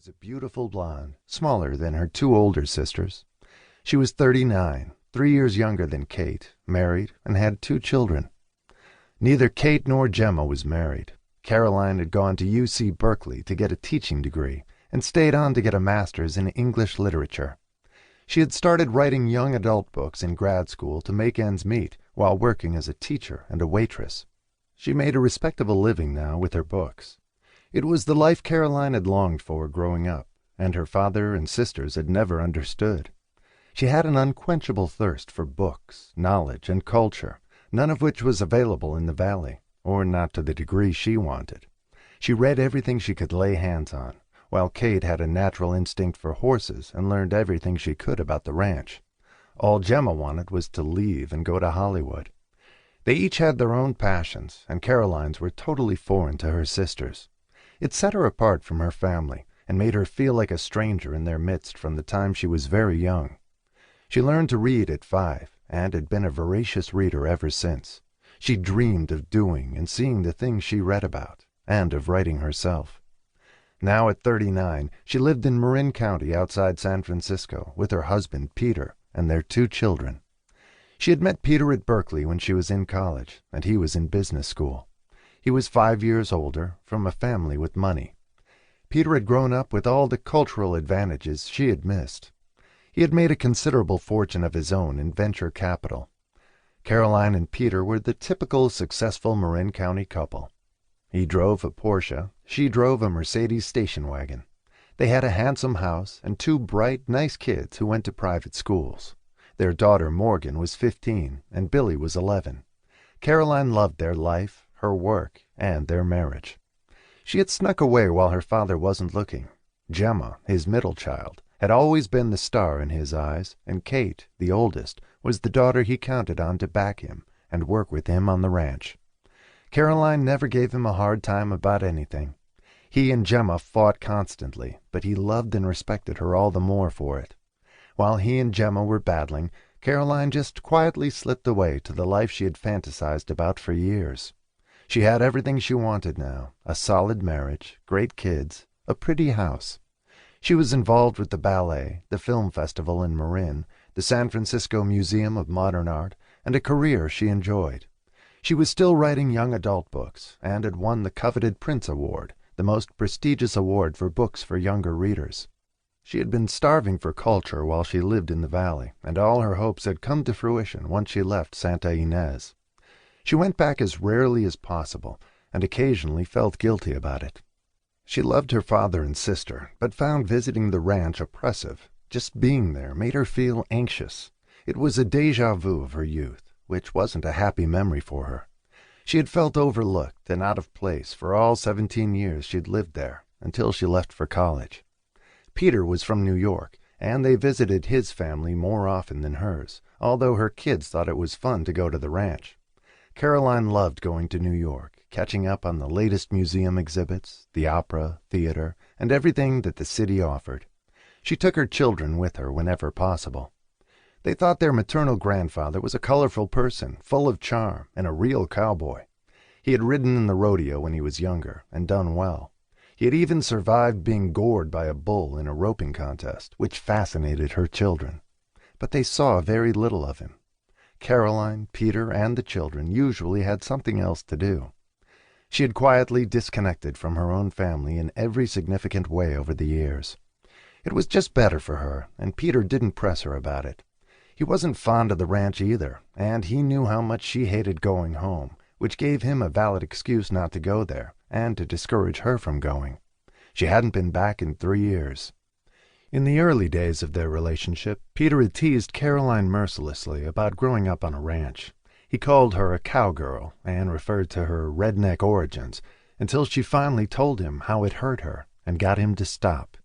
was a beautiful blonde, smaller than her two older sisters. She was 39, 3 years younger than Kate, married, and had 2 children. Neither Kate nor Gemma was married. Caroline had gone to UC Berkeley to get a teaching degree and stayed on to get a master's in English literature. She had started writing young adult books in grad school to make ends meet while working as a teacher and a waitress. She made a respectable living now with her books. It was the life Caroline had longed for growing up, and her father and sisters had never understood. She had an unquenchable thirst for books, knowledge, and culture, none of which was available in the valley, or not to the degree she wanted. She read everything she could lay hands on, while Kate had a natural instinct for horses and learned everything she could about the ranch. All Gemma wanted was to leave and go to Hollywood. They each had their own passions, and Caroline's were totally foreign to her sisters. It set her apart from her family and made her feel like a stranger in their midst from the time she was very young. She learned to read at 5 and had been a voracious reader ever since. She dreamed of doing and seeing the things she read about, and of writing herself. Now at 39, she lived in Marin County outside San Francisco with her husband, Peter, and their 2 children. She had met Peter at Berkeley when she was in college, and he was in business school. He was 5 years older, from a family with money. Peter had grown up with all the cultural advantages she had missed. He had made a considerable fortune of his own in venture capital. Caroline and Peter were the typical successful Marin County couple. He drove a Porsche, she drove a Mercedes station wagon. They had a handsome house and 2 bright, nice kids who went to private schools. Their daughter Morgan was 15 and Billy was 11. Caroline loved their life, her work, and their marriage. She had snuck away while her father wasn't looking. Gemma, his middle child, had always been the star in his eyes, and Kate, the oldest, was the daughter he counted on to back him and work with him on the ranch. Caroline never gave him a hard time about anything. He and Gemma fought constantly, but he loved and respected her all the more for it. While he and Gemma were battling, Caroline just quietly slipped away to the life she had fantasized about for years. She had everything she wanted now, a solid marriage, great kids, a pretty house. She was involved with the ballet, the film festival in Marin, the San Francisco Museum of Modern Art, and a career she enjoyed. She was still writing young adult books, and had won the coveted Prince Award, the most prestigious award for books for younger readers. She had been starving for culture while she lived in the valley, and all her hopes had come to fruition once she left Santa Ynez. She went back as rarely as possible, and occasionally felt guilty about it. She loved her father and sister, but found visiting the ranch oppressive. Just being there made her feel anxious. It was a déjà vu of her youth, which wasn't a happy memory for her. She had felt overlooked and out of place for all 17 years she'd lived there, until she left for college. Peter was from New York, and they visited his family more often than hers, although her kids thought it was fun to go to the ranch. Caroline loved going to New York, catching up on the latest museum exhibits, the opera, theater, and everything that the city offered. She took her children with her whenever possible. They thought their maternal grandfather was a colorful person, full of charm, and a real cowboy. He had ridden in the rodeo when he was younger, and done well. He had even survived being gored by a bull in a roping contest, which fascinated her children. But they saw very little of him. Caroline, Peter, and the children usually had something else to do. She had quietly disconnected from her own family in every significant way over the years. It was just better for her, and Peter didn't press her about it. He wasn't fond of the ranch either, and he knew how much she hated going home, which gave him a valid excuse not to go there, and to discourage her from going. She hadn't been back in 3 years. In the early days of their relationship, Peter had teased Caroline mercilessly about growing up on a ranch. He called her a cowgirl and referred to her redneck origins, until she finally told him how it hurt her and got him to stop.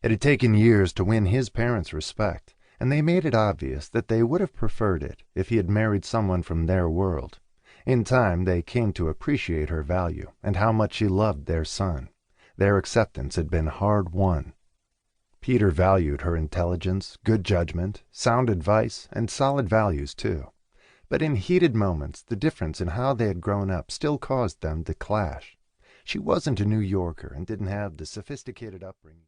It had taken years to win his parents' respect, and they made it obvious that they would have preferred it if he had married someone from their world. In time, they came to appreciate her value and how much she loved their son. Their acceptance had been hard-won. Peter valued her intelligence, good judgment, sound advice, and solid values, too. But in heated moments, the difference in how they had grown up still caused them to clash. She wasn't a New Yorker and didn't have the sophisticated upbringing.